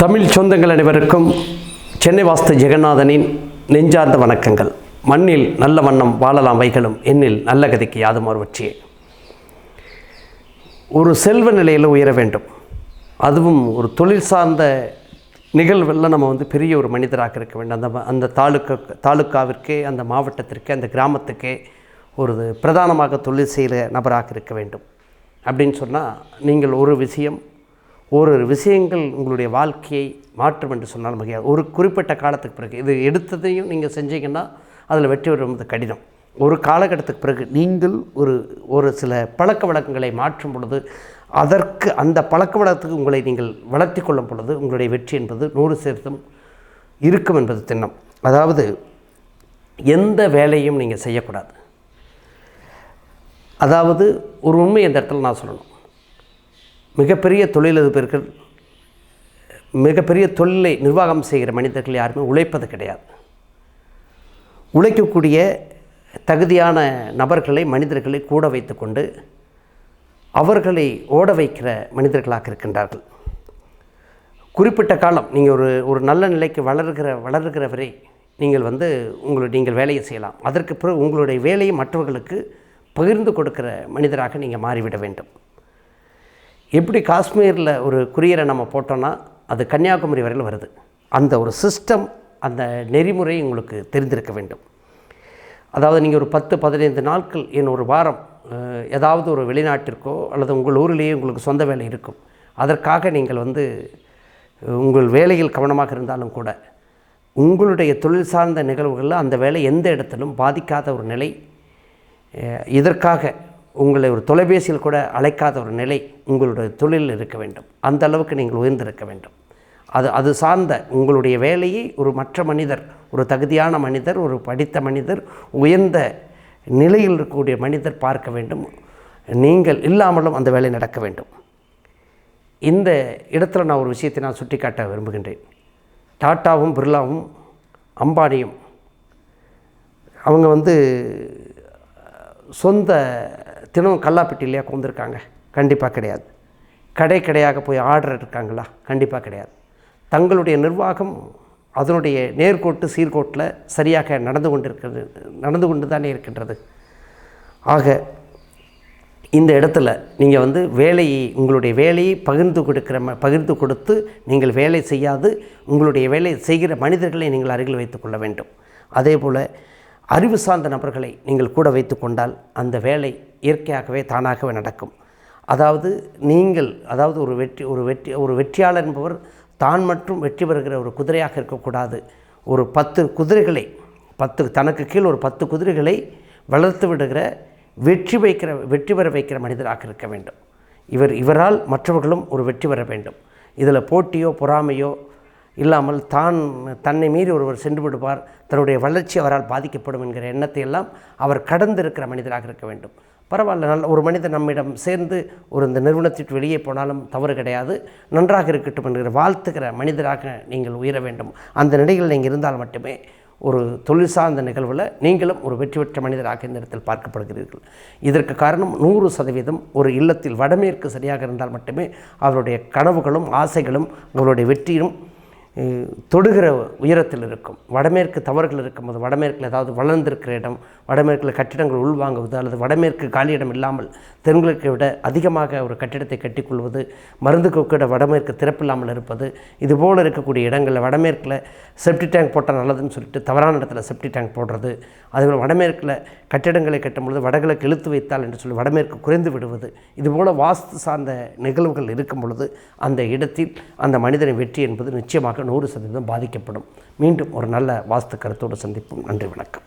தமிழ் சொந்தங்கள் அனைவருக்கும் சென்னை வாஸ்து ஜெகநாதனின் நெஞ்சார்ந்த வணக்கங்கள். மண்ணில் நல்ல வண்ணம் வாழலாம் வைகளும் எண்ணில் நல்ல கதைக்கு யாதும் ஒரு வெற்றியே. ஒரு செல்வ நிலையில் உயர வேண்டும், அதுவும் ஒரு தொழில் சார்ந்த நிகழ்வெல்லாம் நம்ம பெரிய ஒரு மனிதராக இருக்க வேண்டும். அந்த தாலுக்காவிற்கே, அந்த மாவட்டத்திற்கே, அந்த கிராமத்துக்கே ஒரு பிரதானமாக தொழில் செய்கிற நபராக இருக்க வேண்டும். அப்படின்னு சொன்னால் நீங்கள் ஒரு விஷயங்கள் உங்களுடைய வாழ்க்கையை மாற்றும் என்று சொன்னால் மிகையாது. ஒரு குறிப்பிட்ட காலத்துக்கு பிறகு இது எடுத்ததையும் நீங்கள் செஞ்சீங்கன்னா அதில் வெற்றி வருவது கடினம். ஒரு காலகட்டத்துக்கு பிறகு நீங்கள் ஒரு சில பழக்க வழக்கங்களை மாற்றும் பொழுது, அதற்கு அந்த பழக்க வழக்கத்துக்கு உங்களை நீங்கள் வளர்த்தி கொள்ளும் பொழுது உங்களுடைய வெற்றி என்பது 100% இருக்கும் என்பது திண்ணம். அதாவது எந்த வேலையும் நீங்கள் செய்யக்கூடாது. அதாவது ஒரு உண்மை இந்த இடத்துல நான் சொல்லணும். மிகப்பெரிய தொழிலதிபர்கள், மிகப்பெரிய தொழிலை நிர்வாகம் செய்கிற மனிதர்கள் யாருமே உழைப்பது கிடையாது. உழைக்கக்கூடிய தகுதியான நபர்களை, மனிதர்களை கூட வைத்து கொண்டு அவர்களை ஓட வைக்கிற மனிதர்களாக இருக்கின்றார்கள். குறிப்பிட்ட காலம் நீங்கள் ஒரு நல்ல நிலைக்கு வளர்கிற வரை நீங்கள் நீங்கள் வேலையை செய்யலாம். அதற்கு பிறகு உங்களுடைய வேலையை மற்றவர்களுக்கு பகிர்ந்து கொடுக்கிற மனிதராக நீங்கள் மாறிவிட வேண்டும். எப்படி காஷ்மீரில் ஒரு குரியரை நம்ம போட்டோன்னா அது கன்னியாகுமரி வரையில் வருது. அந்த ஒரு சிஸ்டம், அந்த நெறிமுறை உங்களுக்கு தெரிந்திருக்க வேண்டும். அதாவது நீங்கள் ஒரு 10-15 நாட்கள், ஒரு வாரம் ஏதாவது ஒரு வெளிநாட்டிற்கோ அல்லது உங்கள் ஊரிலேயே உங்களுக்கு சொந்த வேலை இருக்கும். அதற்காக நீங்கள் உங்கள் வேலையில் கவனமாக இருந்தாலும் கூட உங்களுடைய தொழில் சார்ந்த நிகழ்வுகளில் அந்த வேலை எந்த இடத்திலும் பாதிக்காத ஒரு நிலை, இதற்காக உங்களை ஒரு தொலைபேசியில் கூட அழைக்காத ஒரு நிலை உங்களுடைய தொழிலில் இருக்க வேண்டும். அந்த அளவுக்கு நீங்கள் உயர்ந்திருக்க வேண்டும். அது சார்ந்த உங்களுடைய வேலையை ஒரு மற்ற மனிதர், ஒரு தகுதியான மனிதர், ஒரு படித்த மனிதர், உயர்ந்த நிலையில் இருக்கக்கூடிய மனிதர் பார்க்க வேண்டும். நீங்கள் இல்லாமலும் அந்த வேலை நடக்க வேண்டும். இந்த இடத்துல நான் ஒரு விஷயத்தை நான் சுட்டிக்காட்ட விரும்புகின்றேன். டாட்டாவும் பிர்லாவும் அம்பானியும் அவங்க சொந்த தினம் கல்லாப்பட்டிலையா கொண்டிருக்காங்க? கண்டிப்பாக கிடையாது. கடையாக போய் ஆர்டர் இருக்காங்களா? கண்டிப்பாக கிடையாது. தங்களுடைய நிர்வாகம் அதனுடைய நேர்கோட்டு சீர்கோட்டில் சரியாக நடந்து கொண்டு தானே இருக்கின்றது. ஆக இந்த இடத்துல நீங்கள் உங்களுடைய வேலையை பகிர்ந்து கொடுத்து நீங்கள் வேலை செய்யாது உங்களுடைய வேலை செய்கிற மனிதர்களை நீங்கள் அருகில் வைத்துக்கொள்ள வேண்டும். அதே போல் அறிவு சார்ந்த நபர்களை நீங்கள் கூட வைத்து கொண்டால் அந்த வேலை இயற்கையாகவே தானாகவே நடக்கும். அதாவது ஒரு வெற்றியாளர் என்பவர் தான் மட்டும் வெற்றி பெறுகிற ஒரு குதிரையாக இருக்கக்கூடாது. ஒரு 10 குதிரைகளை, தனக்கு கீழ் ஒரு 10 குதிரைகளை வளர்த்து விடுகிற, வெற்றி பெற வைக்கிற மனிதராக இருக்க வேண்டும். இவரால் மற்றவர்களும் ஒரு வெற்றி பெற வேண்டும். இதில் போட்டியோ பொறாமையோ இல்லாமல் தன்னை மீறி ஒருவர் சென்று விடுவார், தன்னுடைய வளர்ச்சி அவரால் பாதிக்கப்படும் என்கிற எண்ணத்தை எல்லாம் அவர் கடந்திருக்கிற மனிதராக இருக்க வேண்டும். பரவாயில்ல, நல்ல ஒரு மனிதர் நம்மிடம் சேர்ந்து இந்த நிறுவனத்திற்கு வெளியே போனாலும் தவறு கிடையாது, நன்றாக இருக்கட்டும் என்கிற வாழ்த்துக்கிற மனிதராக நீங்கள் உயர வேண்டும். அந்த நிலையில் நீங்கள் இருந்தால் மட்டுமே ஒரு தொழில் சார்ந்த நிகழ்வில் நீங்களும் ஒரு வெற்றி பெற்ற மனிதராக இந்த இடத்தில் பார்க்கப்படுகிறீர்கள். இதற்கு காரணம் 100% ஒரு இல்லத்தில் வடமேற்கு சரியாக இருந்தால் மட்டுமே அவருடைய கனவுகளும் ஆசைகளும் அவருடைய வெற்றியும் தொடுகிற உயரத்தில் இருக்கும். வடமேற்கு தவறுகள் இருக்கும்போது, வடமேற்கில் ஏதாவது வளர்ந்திருக்கிற இடம், வடமேற்கில் கட்டிடங்கள் உள்வாங்குவது, அல்லது வடமேற்கு காலியிடம் இல்லாமல் தென்கிழக்கை விட அதிகமாக ஒரு கட்டிடத்தை கட்டிக்கொள்வது, மருந்து கூட வடமேற்கு திறப்பில்லாமல் இருப்பது, இதுபோல் இருக்கக்கூடிய இடங்களில் வடமேற்கில் செப்டி டேங்க் போட்டால் நல்லதுன்னு சொல்லிட்டு தவறான இடத்துல செப்டி டேங்க் போடுறது, அதேபோல் வடமேற்கில் கட்டிடங்களை கட்டும்பொழுது வடகிழக்கு இழுத்து வைத்தால் என்று சொல்லி வடமேற்கு குறைந்து விடுவது, இதுபோல் வாஸ்து சார்ந்த நிகழ்வுகள் இருக்கும் பொழுது அந்த இடத்தில் அந்த மனிதனின் வெற்றி என்பது நிச்சயமாக 100% பாதிக்கப்படும். மீண்டும் ஒரு நல்ல வாஸ்து கருத்தோடு சந்திப்போம். நன்றி, வணக்கம்.